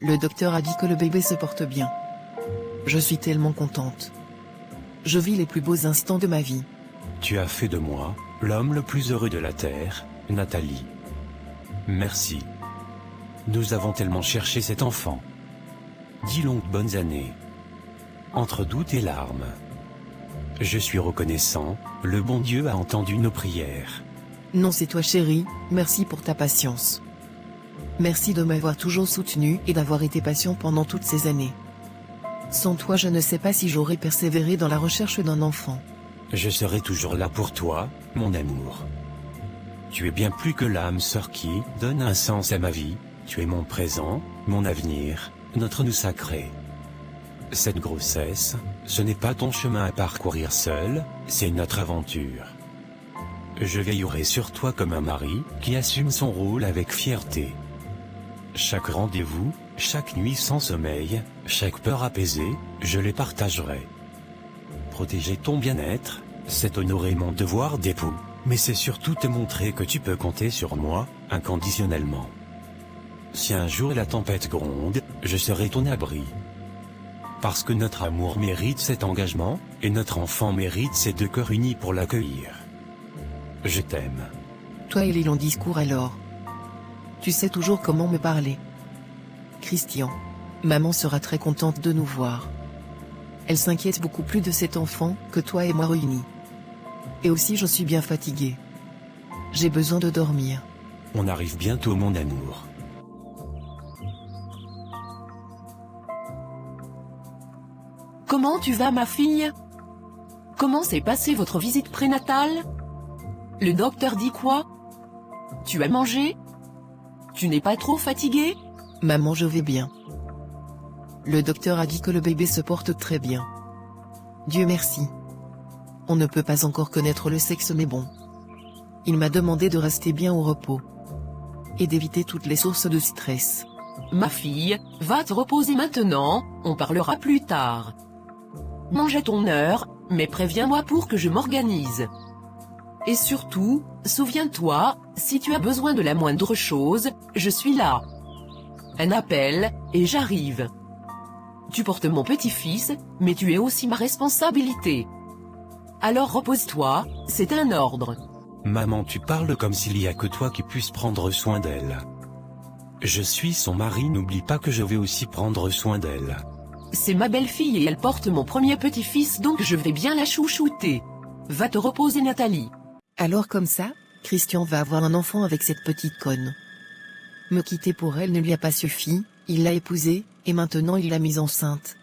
Le docteur a dit que le bébé se porte bien. Je suis tellement contente. Je vis les plus beaux instants de ma vie. Tu as fait de moi l'homme le plus heureux de la Terre, Nathalie. Merci. Nous avons tellement cherché cet enfant. 10 longues bonnes années. Entre doute et larmes. Je suis reconnaissant, le bon Dieu a entendu nos prières. Non, c'est toi chérie, merci pour ta patience. Merci de m'avoir toujours soutenu et d'avoir été patient pendant toutes ces années. Sans toi, je ne sais pas si j'aurais persévéré dans la recherche d'un enfant. Je serai toujours là pour toi, mon amour. Tu es bien plus que l'âme sœur qui donne un sens à ma vie, tu es mon présent, mon avenir, notre nous sacré. Cette grossesse, ce n'est pas ton chemin à parcourir seul, c'est notre aventure. Je veillerai sur toi comme un mari qui assume son rôle avec fierté. Chaque rendez-vous, chaque nuit sans sommeil, chaque peur apaisée, je les partagerai. Protéger ton bien-être, c'est honorer mon devoir d'époux, mais c'est surtout te montrer que tu peux compter sur moi, inconditionnellement. Si un jour la tempête gronde, je serai ton abri. Parce que notre amour mérite cet engagement, et notre enfant mérite ces deux cœurs unis pour l'accueillir. Je t'aime. Toi et les longs discours alors. Tu sais toujours comment me parler. Christian. Maman sera très contente de nous voir. Elle s'inquiète beaucoup plus de cet enfant que toi et moi réunis. Et aussi je suis bien fatiguée. J'ai besoin de dormir. On arrive bientôt mon amour. Comment tu vas ma fille? Comment s'est passée votre visite prénatale? Le docteur dit quoi? Tu as mangé? Tu n'es pas trop fatiguée? Maman, je vais bien. Le docteur a dit que le bébé se porte très bien. Dieu merci. On ne peut pas encore connaître le sexe mais bon. Il m'a demandé de rester bien au repos. Et d'éviter toutes les sources de stress. Ma fille, va te reposer maintenant, on parlera plus tard. Mange à ton heure, mais préviens-moi pour que je m'organise. Et surtout, souviens-toi, si tu as besoin de la moindre chose, je suis là. Un appel, et j'arrive. Tu portes mon petit-fils, mais tu es aussi ma responsabilité. Alors repose-toi, c'est un ordre. Maman, tu parles comme s'il y a que toi qui puisses prendre soin d'elle. Je suis son mari, n'oublie pas que je vais aussi prendre soin d'elle. C'est ma belle-fille et elle porte mon premier petit-fils donc je vais bien la chouchouter. Va te reposer Nathalie. Alors comme ça, Christian va avoir un enfant avec cette petite conne. Me quitter pour elle ne lui a pas suffi, il l'a épousée, et maintenant il l'a mise enceinte.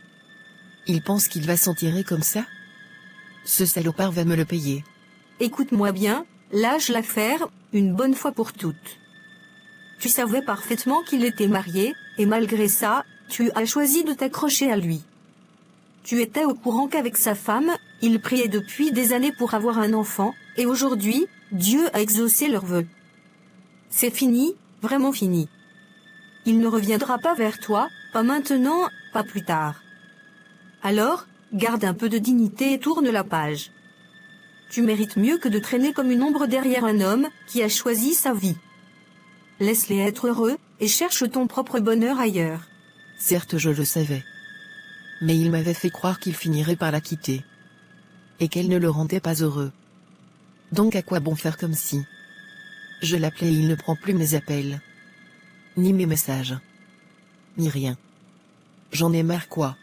Il pense qu'il va s'en tirer comme ça? Ce salopard va me le payer. Écoute-moi bien, lâche l'affaire, une bonne fois pour toutes. Tu savais parfaitement qu'il était marié, et malgré ça, tu as choisi de t'accrocher à lui. Tu étais au courant qu'avec sa femme, ils priaient depuis des années pour avoir un enfant, et aujourd'hui, Dieu a exaucé leurs vœux. C'est fini, vraiment fini. Il ne reviendra pas vers toi, pas maintenant, pas plus tard. Alors, garde un peu de dignité et tourne la page. Tu mérites mieux que de traîner comme une ombre derrière un homme qui a choisi sa vie. Laisse-les être heureux, et cherche ton propre bonheur ailleurs. Certes, je le savais. Mais il m'avait fait croire qu'il finirait par la quitter. Et qu'elle ne le rendait pas heureux. Donc à quoi bon faire comme si? Je l'appelais et il ne prend plus mes appels. Ni mes messages. Ni rien. J'en ai marre quoi.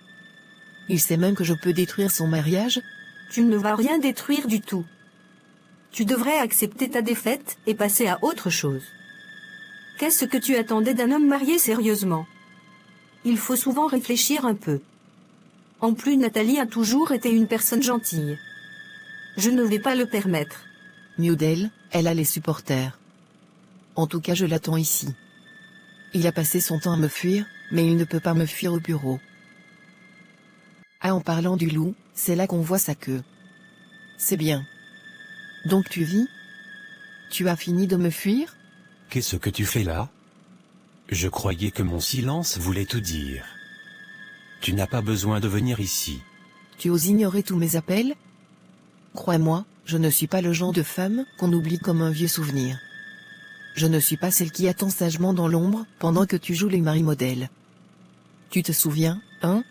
Il sait même que je peux détruire son mariage? Tu ne vas rien détruire du tout. Tu devrais accepter ta défaite et passer à autre chose. Qu'est-ce que tu attendais d'un homme marié sérieusement? Il faut souvent réfléchir un peu. En plus, Nathalie a toujours été une personne gentille. Je ne vais pas le permettre. Mieux d'elle, elle a les supporters. En tout cas, je l'attends ici. Il a passé son temps à me fuir, mais il ne peut pas me fuir au bureau. Ah, en parlant du loup, c'est là qu'on voit sa queue. C'est bien. Donc tu vis? Tu as fini de me fuir? Qu'est-ce que tu fais là? Je croyais que mon silence voulait tout dire. Tu n'as pas besoin de venir ici. Tu oses ignorer tous mes appels? Crois-moi, je ne suis pas le genre de femme qu'on oublie comme un vieux souvenir. Je ne suis pas celle qui attend sagement dans l'ombre pendant que tu joues les maris modèles. Tu te souviens, hein?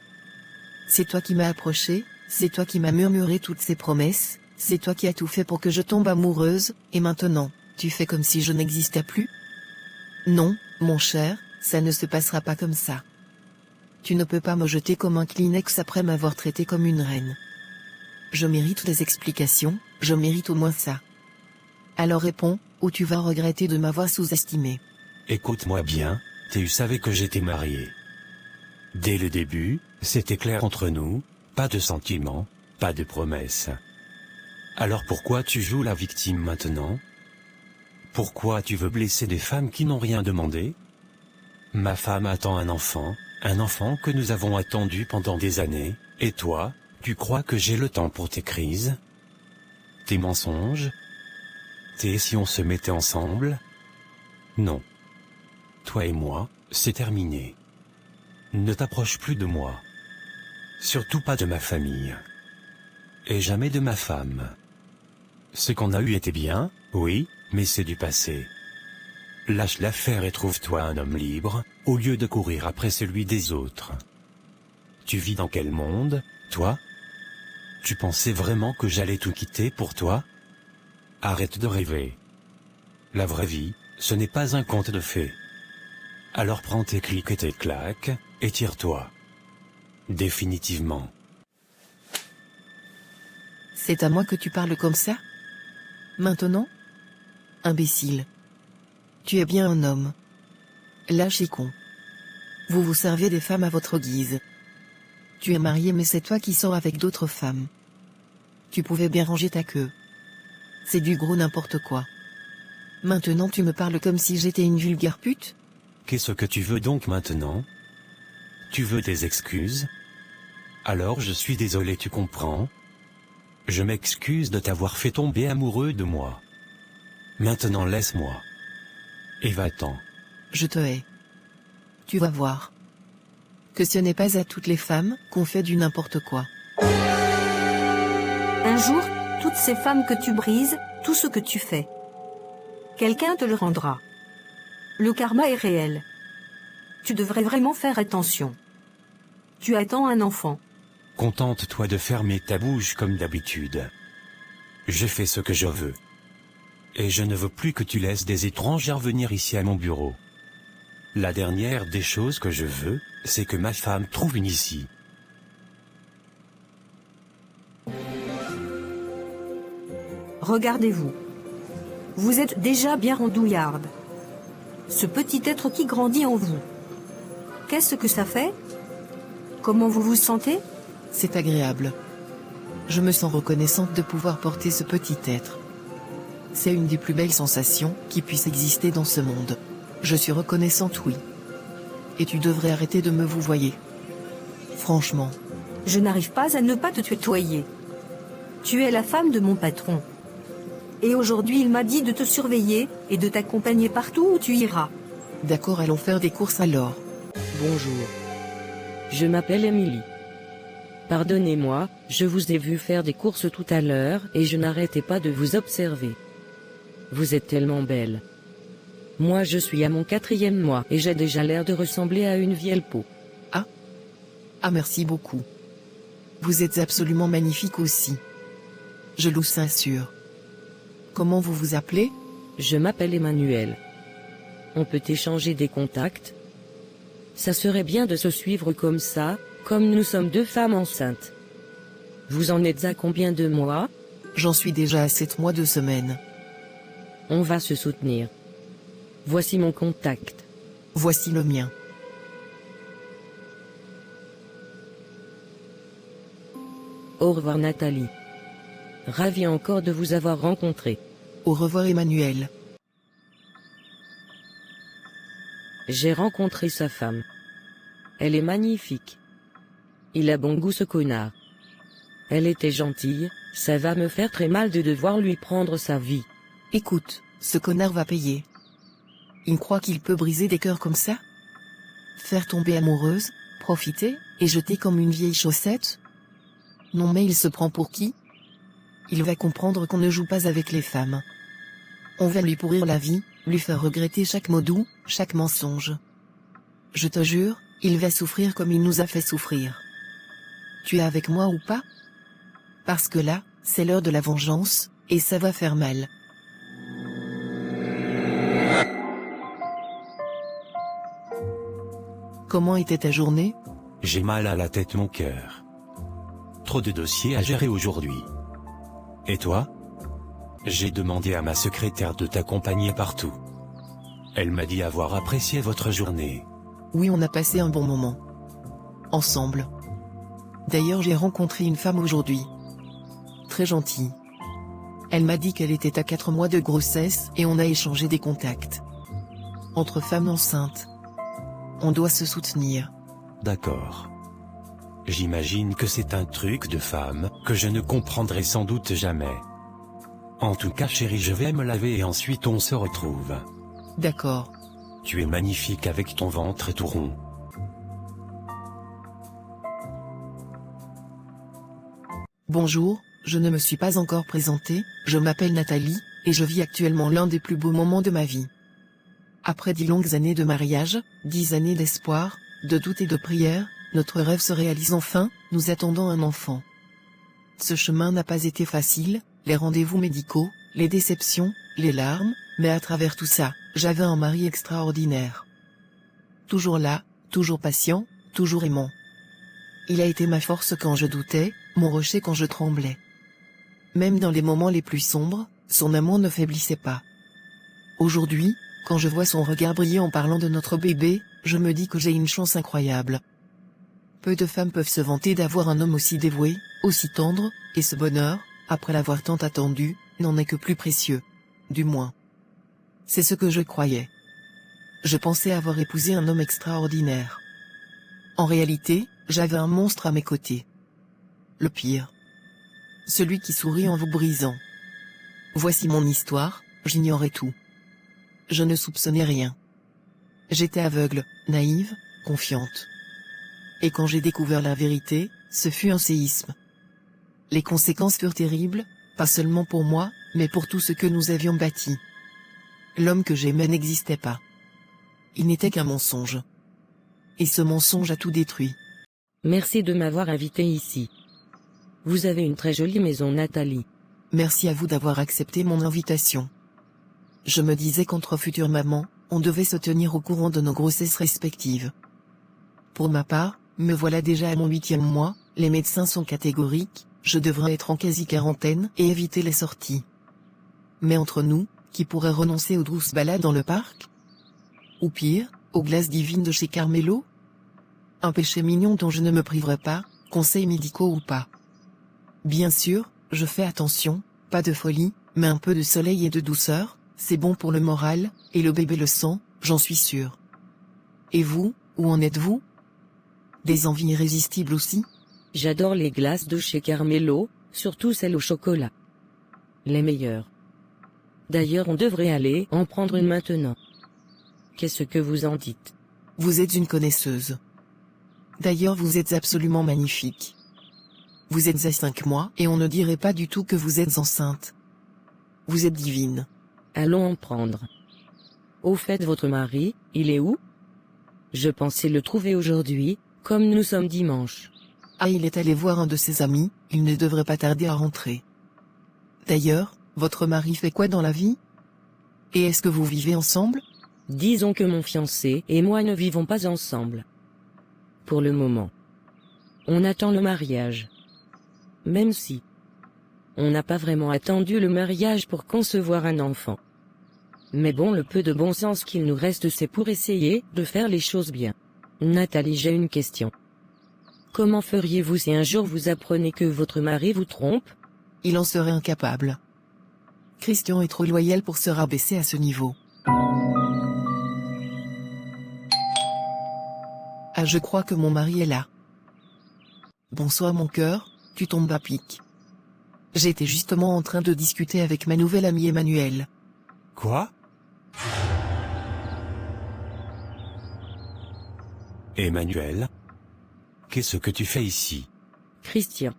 C'est toi qui m'as approché, c'est toi qui m'as murmuré toutes ces promesses, c'est toi qui as tout fait pour que je tombe amoureuse, et maintenant, tu fais comme si je n'existais plus? Non, mon cher, ça ne se passera pas comme ça. Tu ne peux pas me jeter comme un Kleenex après m'avoir traité comme une reine. Je mérite des explications, je mérite au moins ça. Alors réponds, ou tu vas regretter de m'avoir sous-estimé. Écoute-moi bien, tu savais que j'étais marié. Dès le début, c'était clair entre nous, pas de sentiments, pas de promesses. Alors pourquoi tu joues la victime maintenant? Pourquoi tu veux blesser des femmes qui n'ont rien demandé? Ma femme attend un enfant que nous avons attendu pendant des années, et toi, tu crois que j'ai le temps pour tes crises? Tes mensonges? Tes si on se mettait ensemble? Non. Toi et moi, c'est terminé. Ne t'approche plus de moi. Surtout pas de ma famille. Et jamais de ma femme. Ce qu'on a eu était bien, oui, mais c'est du passé. Lâche l'affaire et trouve-toi un homme libre, au lieu de courir après celui des autres. Tu vis dans quel monde, toi? Tu pensais vraiment que j'allais tout quitter pour toi? Arrête de rêver. La vraie vie, ce n'est pas un conte de fées. Alors prends tes clics et tes claques, et tire-toi. Définitivement. C'est à moi que tu parles comme ça? Maintenant? Imbécile. Tu es bien un homme. Lâche et con. Vous vous servez des femmes à votre guise. Tu es marié mais c'est toi qui sors avec d'autres femmes. Tu pouvais bien ranger ta queue. C'est du gros n'importe quoi. Maintenant tu me parles comme si j'étais une vulgaire pute? Qu'est-ce que tu veux donc maintenant? Tu veux des excuses? Alors je suis désolé, tu comprends? Je m'excuse de t'avoir fait tomber amoureux de moi. Maintenant laisse-moi. Et va-t'en. Je te hais. Tu vas voir. Que ce n'est pas à toutes les femmes qu'on fait du n'importe quoi. Un jour, toutes ces femmes que tu brises, tout ce que tu fais, quelqu'un te le rendra. Le karma est réel. Tu devrais vraiment faire attention. Tu attends un enfant. Contente-toi de fermer ta bouche comme d'habitude. Je fais ce que je veux. Et je ne veux plus que tu laisses des étrangers venir ici à mon bureau. La dernière des choses que je veux, c'est que ma femme trouve une issue. Regardez-vous. Vous êtes déjà bien rondouillarde. Ce petit être qui grandit en vous. Qu'est-ce que ça fait? Comment vous vous sentez? C'est agréable. Je me sens reconnaissante de pouvoir porter ce petit être. C'est une des plus belles sensations qui puissent exister dans ce monde. Je suis reconnaissante, oui. Et tu devrais arrêter de me vouvoyer. Franchement. Je n'arrive pas à ne pas te tutoyer. Tu es la femme de mon patron. Et aujourd'hui il m'a dit de te surveiller et de t'accompagner partout où tu iras. D'accord, allons faire des courses alors. Bonjour. Je m'appelle Émilie. Pardonnez-moi, je vous ai vu faire des courses tout à l'heure et je n'arrêtais pas de vous observer. Vous êtes tellement belle. Moi je suis à mon 4e mois et j'ai déjà l'air de ressembler à une vieille peau. Ah merci beaucoup. Vous êtes absolument magnifique aussi. Je vous censure. Comment vous vous appelez? Je m'appelle Emmanuel. On peut échanger des contacts? Ça serait bien de se suivre comme ça, comme nous sommes 2 femmes enceintes. Vous en êtes à combien de mois? J'en suis déjà à 7 mois 2 semaines. On va se soutenir. Voici mon contact. Voici le mien. Au revoir Nathalie. Ravi encore de vous avoir rencontré. Au revoir Emmanuel. J'ai rencontré sa femme. Elle est magnifique. Il a bon goût ce connard. Elle était gentille, ça va me faire très mal de devoir lui prendre sa vie. Écoute, ce connard va payer. Il croit qu'il peut briser des cœurs comme ça? Faire tomber amoureuse, profiter, et jeter comme une vieille chaussette? Non mais il se prend pour qui? Il va comprendre qu'on ne joue pas avec les femmes. On va lui pourrir la vie, lui faire regretter chaque mot doux, chaque mensonge. Je te jure, Il va souffrir comme il nous a fait souffrir. Tu es avec moi ou pas? Parce que là, c'est l'heure de la vengeance, et ça va faire mal. Comment était ta journée? J'ai mal à la tête, mon cœur. Trop de dossiers à gérer aujourd'hui. Et toi? J'ai demandé à ma secrétaire de t'accompagner partout. Elle m'a dit avoir apprécié votre journée. Oui, on a passé un bon moment. Ensemble. D'ailleurs, j'ai rencontré une femme aujourd'hui. Très gentille. Elle m'a dit qu'elle était à 4 mois de grossesse et on a échangé des contacts. Entre femmes enceintes. On doit se soutenir. D'accord. J'imagine que c'est un truc de femme que je ne comprendrai sans doute jamais. En tout cas, chérie, je vais me laver et ensuite on se retrouve. D'accord. Tu es magnifique avec ton ventre tout rond. Bonjour, je ne me suis pas encore présentée, je m'appelle Nathalie, et je vis actuellement l'un des plus beaux moments de ma vie. Après 10 longues années de mariage, 10 années d'espoir, de doute et de prière, notre rêve se réalise enfin, nous attendons un enfant. Ce chemin n'a pas été facile, les rendez-vous médicaux, les déceptions, les larmes, mais à travers tout ça, j'avais un mari extraordinaire. Toujours là, toujours patient, toujours aimant. Il a été ma force quand je doutais, mon rocher quand je tremblais. Même dans les moments les plus sombres, son amour ne faiblissait pas. Aujourd'hui, quand je vois son regard briller en parlant de notre bébé, je me dis que j'ai une chance incroyable. Peu de femmes peuvent se vanter d'avoir un homme aussi dévoué, aussi tendre, et ce bonheur, après l'avoir tant attendu, n'en est que plus précieux. Du moins. C'est ce que je croyais. Je pensais avoir épousé un homme extraordinaire. En réalité, j'avais un monstre à mes côtés. Le pire. Celui qui sourit en vous brisant. Voici mon histoire, j'ignorais tout. Je ne soupçonnais rien. J'étais aveugle, naïve, confiante. Et quand j'ai découvert la vérité, ce fut un séisme. Les conséquences furent terribles, pas seulement pour moi, mais pour tout ce que nous avions bâti. L'homme que j'aimais n'existait pas. Il n'était qu'un mensonge. Et ce mensonge a tout détruit. Merci de m'avoir invité ici. Vous avez une très jolie maison, Nathalie. Merci à vous d'avoir accepté mon invitation. Je me disais qu'entre futures mamans, on devait se tenir au courant de nos grossesses respectives. Pour ma part, me voilà déjà à mon 8e mois, les médecins sont catégoriques, je devrais être en quasi-quarantaine et éviter les sorties. Mais entre nous, qui pourrait renoncer aux douces balades dans le parc? Ou pire, aux glaces divines de chez Carmelo? Un péché mignon dont je ne me priverai pas, conseils médicaux ou pas. Bien sûr, je fais attention, pas de folie, mais un peu de soleil et de douceur, c'est bon pour le moral, et le bébé le sent, j'en suis sûr. Et vous, où en êtes-vous? Des envies irrésistibles aussi? J'adore les glaces de chez Carmelo, surtout celles au chocolat. Les meilleures. D'ailleurs, on devrait aller en prendre une maintenant. Qu'est-ce que vous en dites? Vous êtes une connaisseuse. D'ailleurs, vous êtes absolument magnifique. Vous êtes à 5 mois et on ne dirait pas du tout que vous êtes enceinte. Vous êtes divine. Allons en prendre. Au fait, votre mari, il est où? Je pensais le trouver aujourd'hui, comme nous sommes dimanche. Ah, il est allé voir un de ses amis, il ne devrait pas tarder à rentrer. D'ailleurs, votre mari fait quoi dans la vie? Et est-ce que vous vivez ensemble? Disons que mon fiancé et moi ne vivons pas ensemble. Pour le moment. On attend le mariage. Même si on n'a pas vraiment attendu le mariage pour concevoir un enfant. Mais bon, le peu de bon sens qu'il nous reste, c'est pour essayer de faire les choses bien. Nathalie, j'ai une question. Comment feriez-vous si un jour vous apprenez que votre mari vous trompe? Il en serait incapable. Christian est trop loyal pour se rabaisser à ce niveau. Ah, je crois que mon mari est là. Bonsoir mon cœur, tu tombes à pic. J'étais justement en train de discuter avec ma nouvelle amie Emmanuelle. Quoi? Emmanuel? Qu'est-ce que tu fais ici? Christian.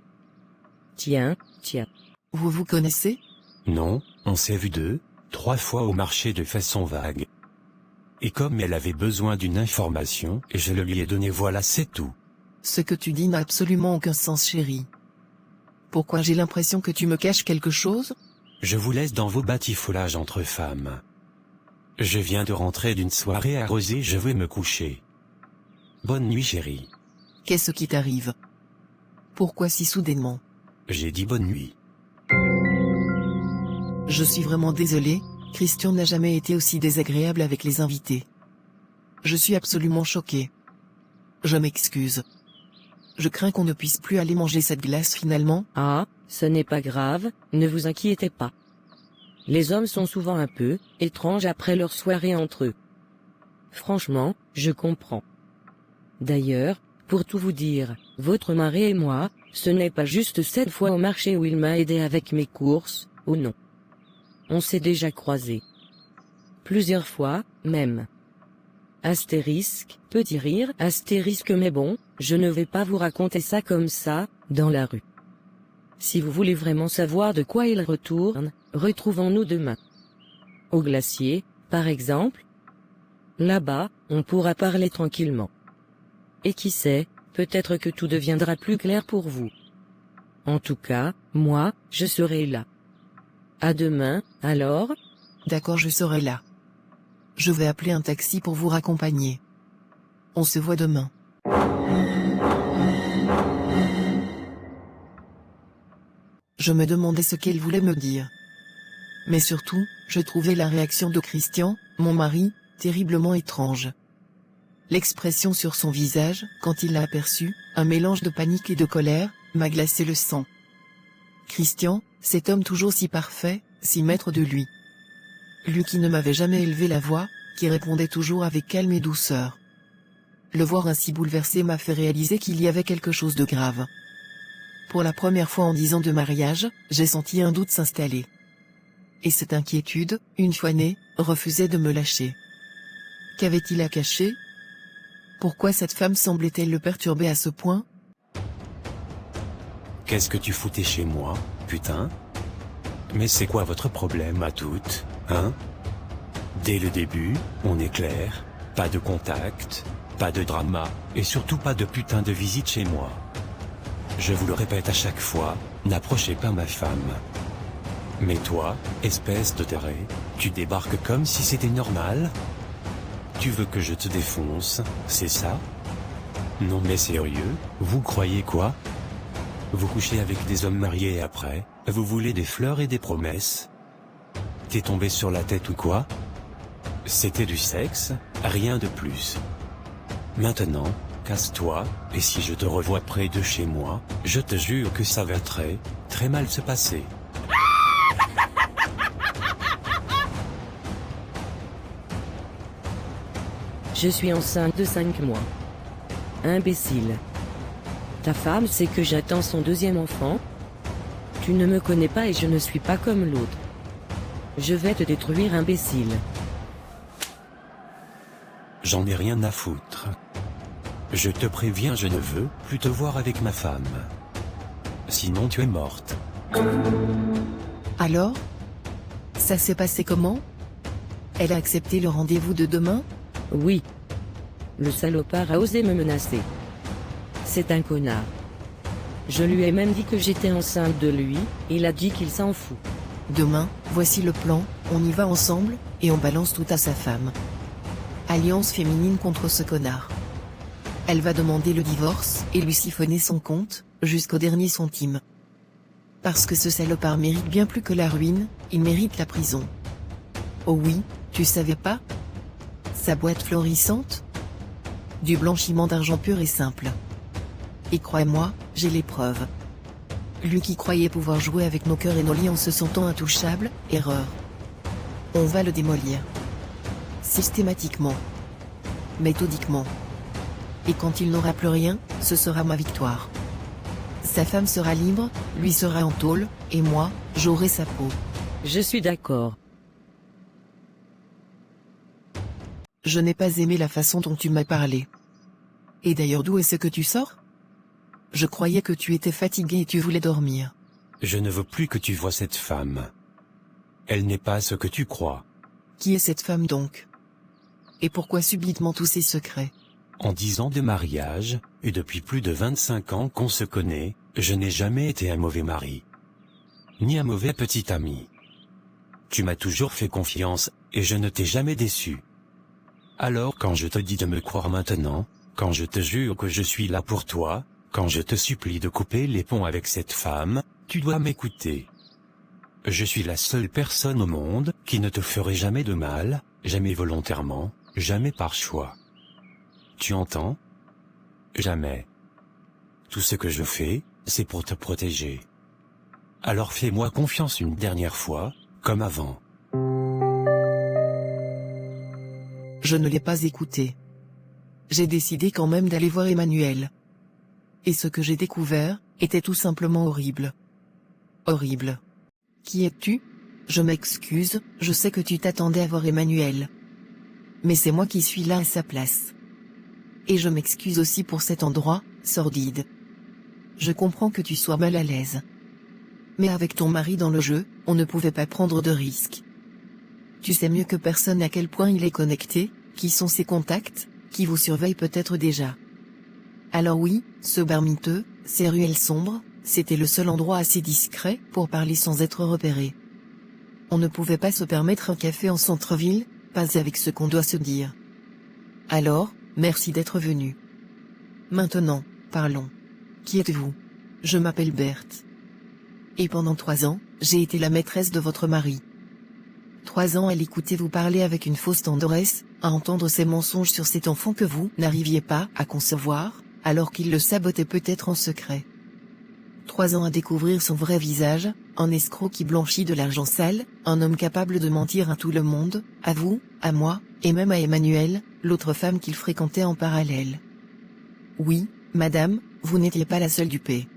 Tiens. Vous vous connaissez? Non, on s'est vu 2, 3 fois au marché de façon vague. Et comme elle avait besoin d'une information, je le lui ai donné, voilà, c'est tout. Ce que tu dis n'a absolument aucun sens, chérie. Pourquoi j'ai l'impression que tu me caches quelque chose? Je vous laisse dans vos batifoulages entre femmes. Je viens de rentrer d'une soirée arrosée, je vais me coucher. Bonne nuit, chérie. Qu'est-ce qui t'arrive? Pourquoi si soudainement? J'ai dit bonne nuit. Je suis vraiment désolée, Christian n'a jamais été aussi désagréable avec les invités. Je suis absolument choquée. Je m'excuse. Je crains qu'on ne puisse plus aller manger cette glace finalement. Ah, ce n'est pas grave, ne vous inquiétez pas. Les hommes sont souvent un peu étranges après leur soirée entre eux. Franchement, je comprends. D'ailleurs, pour tout vous dire, votre mari et moi, ce n'est pas juste cette fois au marché où il m'a aidé avec mes courses, ou non. On s'est déjà croisés. Plusieurs fois, même. Astérisque, petit rire, astérisque, mais bon, je ne vais pas vous raconter ça comme ça, dans la rue. Si vous voulez vraiment savoir de quoi il retourne, retrouvons-nous demain. Au glacier, par exemple. Là-bas, on pourra parler tranquillement. Et qui sait, peut-être que tout deviendra plus clair pour vous. En tout cas, moi, je serai là. À demain, alors? D'accord, je serai là. Je vais appeler un taxi pour vous raccompagner. On se voit demain. Je me demandais ce qu'elle voulait me dire. Mais surtout, je trouvais la réaction de Christian, mon mari, terriblement étrange. L'expression sur son visage, quand il l'a aperçu, un mélange de panique et de colère, m'a glacé le sang. Christian, cet homme toujours si parfait, si maître de lui. Lui qui ne m'avait jamais élevé la voix, qui répondait toujours avec calme et douceur. Le voir ainsi bouleversé m'a fait réaliser qu'il y avait quelque chose de grave. Pour la première fois en 10 ans de mariage, j'ai senti un doute s'installer. Et cette inquiétude, une fois née, refusait de me lâcher. Qu'avait-il à cacher? Pourquoi cette femme semblait-elle le perturber à ce point? Qu'est-ce que tu foutais chez moi, putain? Mais c'est quoi votre problème à toutes, hein? Dès le début, on est clair, pas de contact, pas de drama, et surtout pas de putain de visite chez moi. Je vous le répète à chaque fois, n'approchez pas ma femme. Mais toi, espèce de taré, tu débarques comme si c'était normal? Tu veux que je te défonce, c'est ça? Non mais sérieux, vous croyez quoi? Vous couchez avec des hommes mariés et après, vous voulez des fleurs et des promesses? T'es tombé sur la tête ou quoi? C'était du sexe, rien de plus. Maintenant, casse-toi, et si je te revois près de chez moi, je te jure que ça va très, très mal se passer. Je suis enceinte de 5 mois. Imbécile. Ta femme sait que j'attends son deuxième enfant? Tu ne me connais pas et je ne suis pas comme l'autre. Je vais te détruire, imbécile. J'en ai rien à foutre. Je te préviens, je ne veux plus te voir avec ma femme. Sinon tu es morte. Alors? Ça s'est passé comment? Elle a accepté le rendez-vous de demain? Oui. Le salopard a osé me menacer. C'est un connard. Je lui ai même dit que j'étais enceinte de lui, il a dit qu'il s'en fout. Demain, voici le plan, on y va ensemble, et on balance tout à sa femme. Alliance féminine contre ce connard. Elle va demander le divorce, et lui siphonner son compte, jusqu'au dernier centime. Parce que ce salopard mérite bien plus que la ruine, il mérite la prison. Oh oui, tu savais pas? Sa boîte florissante? Du blanchiment d'argent pur et simple. Et crois-moi, j'ai les preuves. Lui qui croyait pouvoir jouer avec nos cœurs et nos lits en se sentant intouchable, erreur. On va le démolir. Systématiquement. Méthodiquement. Et quand il n'aura plus rien, ce sera ma victoire. Sa femme sera libre, lui sera en tôle, et moi, j'aurai sa peau. Je suis d'accord. Je n'ai pas aimé la façon dont tu m'as parlé. Et d'ailleurs, d'où est-ce que tu sors? Je croyais que tu étais fatigué et tu voulais dormir. Je ne veux plus que tu vois cette femme. Elle n'est pas ce que tu crois. Qui est cette femme donc? Et pourquoi subitement tous ces secrets? En 10 ans de mariage, et depuis plus de 25 ans qu'on se connaît, je n'ai jamais été un mauvais mari. Ni un mauvais petit ami. Tu m'as toujours fait confiance, et je ne t'ai jamais déçu. Alors quand je te dis de me croire maintenant, quand je te jure que je suis là pour toi, quand je te supplie de couper les ponts avec cette femme, tu dois m'écouter. Je suis la seule personne au monde qui ne te ferait jamais de mal, jamais volontairement, jamais par choix. Tu entends? Jamais. Tout ce que je fais, c'est pour te protéger. Alors fais-moi confiance une dernière fois, comme avant. Je ne l'ai pas écouté. J'ai décidé quand même d'aller voir Emmanuel. Et ce que j'ai découvert, était tout simplement horrible. Horrible. Qui es-tu? Je m'excuse, je sais que tu t'attendais à voir Emmanuel. Mais c'est moi qui suis là à sa place. Et je m'excuse aussi pour cet endroit, sordide. Je comprends que tu sois mal à l'aise. Mais avec ton mari dans le jeu, on ne pouvait pas prendre de risques. Tu sais mieux que personne à quel point il est connecté, qui sont ses contacts, qui vous surveillent peut-être déjà. Alors oui, ce bar miteux, ces ruelles sombres, c'était le seul endroit assez discret pour parler sans être repéré. On ne pouvait pas se permettre un café en centre-ville, pas avec ce qu'on doit se dire. Alors, merci d'être venu. Maintenant, parlons. Qui êtes-vous? Je m'appelle Berthe. Et pendant 3 ans, j'ai été la maîtresse de votre mari. 3 ans à l'écouter vous parler avec une fausse tendresse, à entendre ces mensonges sur cet enfant que vous n'arriviez pas à concevoir, alors qu'il le sabotait peut-être en secret. 3 ans à découvrir son vrai visage, un escroc qui blanchit de l'argent sale, un homme capable de mentir à tout le monde, à vous, à moi, et même à Emmanuel, l'autre femme qu'il fréquentait en parallèle. Oui, madame, vous n'étiez pas la seule dupée.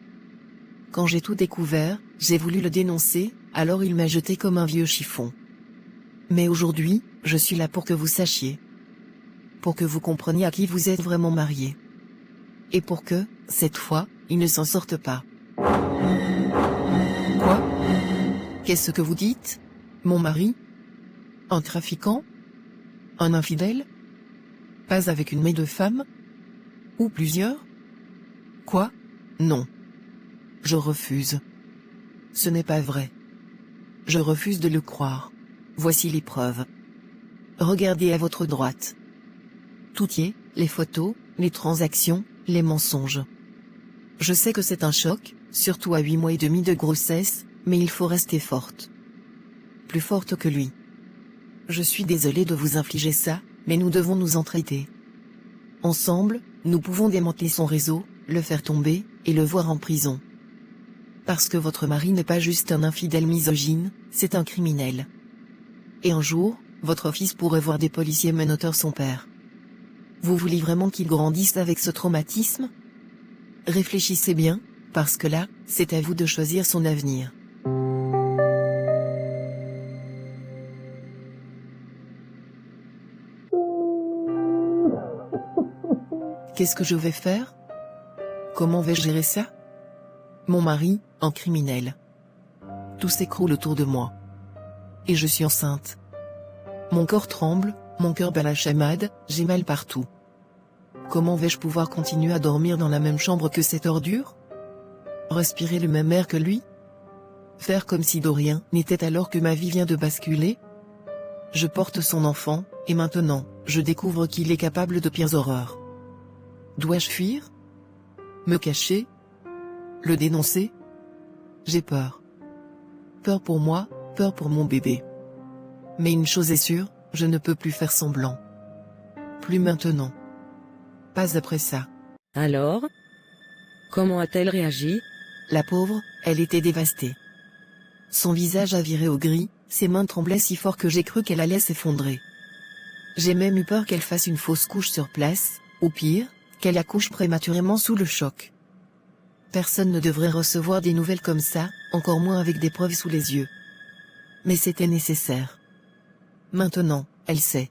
Quand j'ai tout découvert, j'ai voulu le dénoncer, alors il m'a jeté comme un vieux chiffon. Mais aujourd'hui, je suis là pour que vous sachiez. Pour que vous compreniez à qui vous êtes vraiment marié. Et pour que, cette fois, il ne s'en sorte pas. Quoi? Qu'est-ce que vous dites? Mon mari? Un trafiquant? Un infidèle? Pas avec une mais 2 femmes? Ou plusieurs? Quoi? Non. Je refuse. Ce n'est pas vrai. Je refuse de le croire. Voici les preuves. Regardez à votre droite. Tout y est, les photos, les transactions, les mensonges. Je sais que c'est un choc, surtout à 8 mois et demi de grossesse, mais il faut rester forte. Plus forte que lui. Je suis désolée de vous infliger ça, mais nous devons nous entraider. Ensemble, nous pouvons démanteler son réseau, le faire tomber, et le voir en prison. Parce que votre mari n'est pas juste un infidèle misogyne, c'est un criminel. Et un jour, votre fils pourrait voir des policiers menotter son père. Vous voulez vraiment qu'il grandisse avec ce traumatisme? Réfléchissez bien, parce que là, c'est à vous de choisir son avenir. Qu'est-ce que je vais faire? Comment vais-je gérer ça? Mon mari, un criminel. Tout s'écroule autour de moi. Et je suis enceinte. Mon corps tremble, mon cœur bat la chamade, j'ai mal partout. Comment vais-je pouvoir continuer à dormir dans la même chambre que cette ordure? Respirer le même air que lui? Faire comme si de rien n'était alors que ma vie vient de basculer? Je porte son enfant, et maintenant, je découvre qu'il est capable de pires horreurs. Dois-je fuir? Me cacher? Le dénoncer? J'ai peur. Peur pour moi, peur pour mon bébé. Mais une chose est sûre, je ne peux plus faire semblant. Plus maintenant. Pas après ça. Alors? Comment a-t-elle réagi? La pauvre, elle était dévastée. Son visage a viré au gris, ses mains tremblaient si fort que j'ai cru qu'elle allait s'effondrer. J'ai même eu peur qu'elle fasse une fausse couche sur place, ou pire, qu'elle accouche prématurément sous le choc. Personne ne devrait recevoir des nouvelles comme ça, encore moins avec des preuves sous les yeux. Mais c'était nécessaire. Maintenant, elle sait.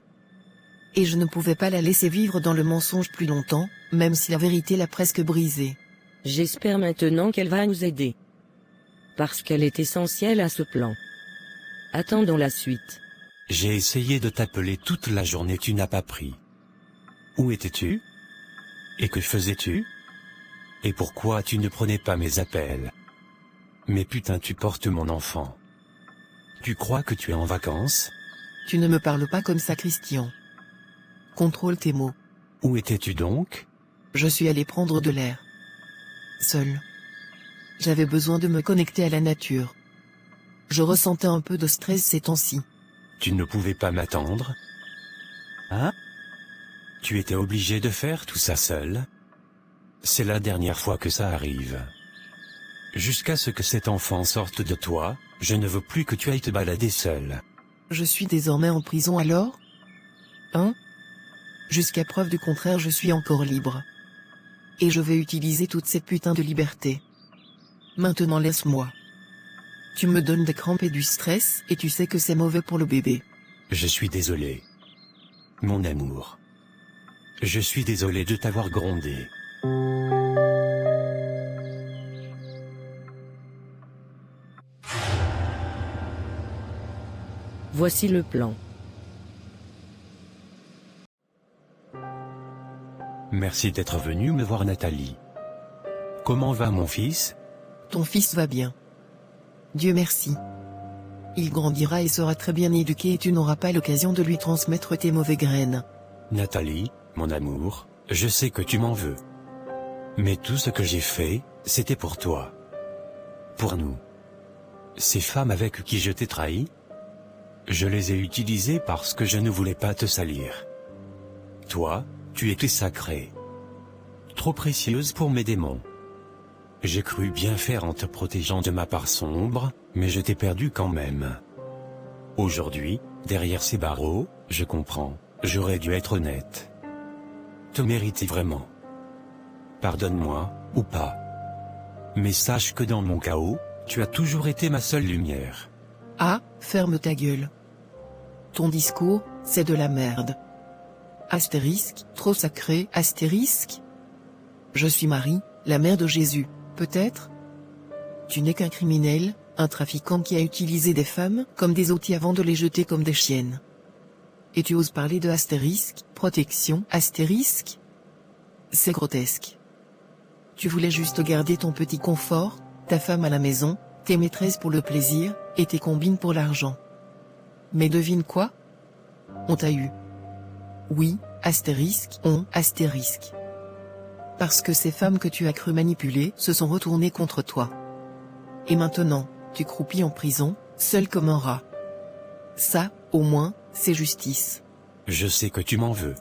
Et je ne pouvais pas la laisser vivre dans le mensonge plus longtemps, même si la vérité l'a presque brisée. J'espère maintenant qu'elle va nous aider. Parce qu'elle est essentielle à ce plan. Attendons la suite. J'ai essayé de t'appeler toute la journée, tu n'as pas pris. Où étais-tu? Et que faisais-tu? Et pourquoi tu ne prenais pas mes appels? Mais putain, tu portes mon enfant. Tu crois que tu es en vacances? Tu ne me parles pas comme ça, Christian. Contrôle tes mots. Où étais-tu donc? Je suis allé prendre de l'air. Seul. J'avais besoin de me connecter à la nature. Je ressentais un peu de stress ces temps-ci. Tu ne pouvais pas m'attendre? Hein? Tu étais obligé de faire tout ça seul? C'est la dernière fois que ça arrive. Jusqu'à ce que cet enfant sorte de toi, je ne veux plus que tu ailles te balader seul. Je suis désormais en prison alors? Hein? Jusqu'à preuve du contraire, je suis encore libre. Et je vais utiliser toute cette putain de liberté. Maintenant laisse-moi. Tu me donnes des crampes et du stress, et tu sais que c'est mauvais pour le bébé. Je suis désolé. Mon amour. Je suis désolé de t'avoir grondé. Voici le plan. Merci d'être venu me voir, Nathalie. Comment va mon fils? Ton fils va bien. Dieu merci. Il grandira et sera très bien éduqué et tu n'auras pas l'occasion de lui transmettre tes mauvaises graines. Nathalie, mon amour, je sais que tu m'en veux. Mais tout ce que j'ai fait, c'était pour toi. Pour nous. Ces femmes avec qui je t'ai trahi, je les ai utilisées parce que je ne voulais pas te salir. Toi, tu étais sacrée. Trop précieuse pour mes démons. J'ai cru bien faire en te protégeant de ma part sombre, mais je t'ai perdu quand même. Aujourd'hui, derrière ces barreaux, je comprends, j'aurais dû être honnête. Te méritais vraiment. Pardonne-moi, ou pas. Mais sache que dans mon chaos, tu as toujours été ma seule lumière. Ah, ferme ta gueule. Ton discours, c'est de la merde. Astérisque, trop sacré, astérisque. Je suis Marie, la mère de Jésus, peut-être? Tu n'es qu'un criminel, un trafiquant qui a utilisé des femmes comme des outils avant de les jeter comme des chiennes. Et tu oses parler de astérisque, protection, astérisque? C'est grotesque. Tu voulais juste garder ton petit confort, ta femme à la maison, tes maîtresses pour le plaisir, et tes combines pour l'argent. Mais devine quoi? On t'a eu. Oui, astérisque, astérisque. Parce que ces femmes que tu as cru manipuler se sont retournées contre toi. Et maintenant, tu croupis en prison, seul comme un rat. Ça, au moins, c'est justice. Je sais que tu m'en veux.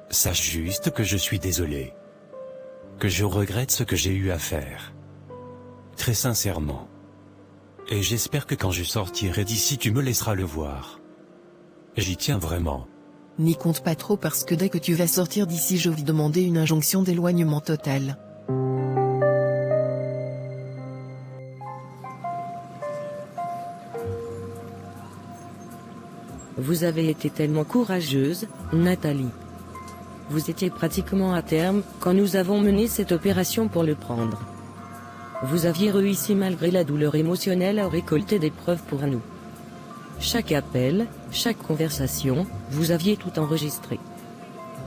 Sache juste que je suis désolé. Que je regrette ce que j'ai eu à faire. Très sincèrement. Et j'espère que quand je sortirai d'ici tu me laisseras le voir. J'y tiens vraiment. N'y compte pas trop parce que dès que tu vas sortir d'ici je vais demander une injonction d'éloignement total. Vous avez été tellement courageuse, Nathalie. Vous étiez pratiquement à terme quand nous avons mené cette opération pour le prendre. Vous aviez réussi malgré la douleur émotionnelle à récolter des preuves pour nous. Chaque appel, chaque conversation, vous aviez tout enregistré.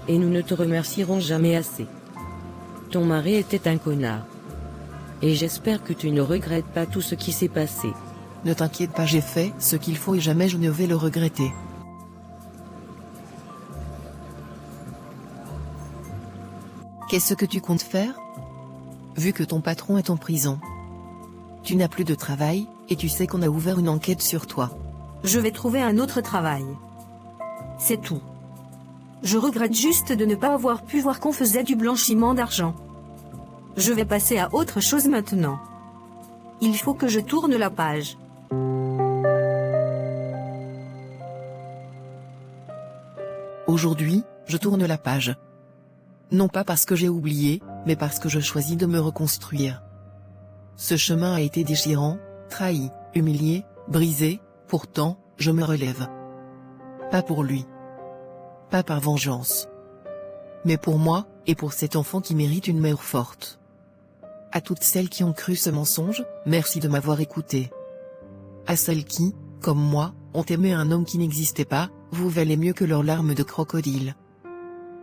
Et nous ne te remercierons jamais assez. Ton mari était un connard. Et j'espère que tu ne regrettes pas tout ce qui s'est passé. Ne t'inquiète pas, j'ai fait ce qu'il faut et jamais je ne vais le regretter. Qu'est-ce que tu comptes faire? Vu que ton patron est en prison. Tu n'as plus de travail, et tu sais qu'on a ouvert une enquête sur toi. Je vais trouver un autre travail. C'est tout. Je regrette juste de ne pas avoir pu voir qu'on faisait du blanchiment d'argent. Je vais passer à autre chose maintenant. Il faut que je tourne la page. Aujourd'hui, je tourne la page. Non pas parce que j'ai oublié, mais parce que je choisis de me reconstruire. Ce chemin a été déchirant, trahi, humilié, brisé, pourtant, je me relève. Pas pour lui. Pas par vengeance. Mais pour moi, et pour cet enfant qui mérite une mère forte. À toutes celles qui ont cru ce mensonge, merci de m'avoir écouté. À celles qui, comme moi, ont aimé un homme qui n'existait pas, vous valez mieux que leurs larmes de crocodile.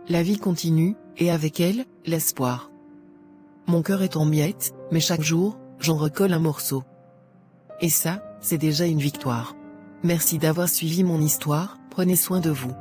La vie continue, et avec elle, l'espoir. Mon cœur est en miettes, mais chaque jour, j'en recolle un morceau. Et ça, c'est déjà une victoire. Merci d'avoir suivi mon histoire, prenez soin de vous.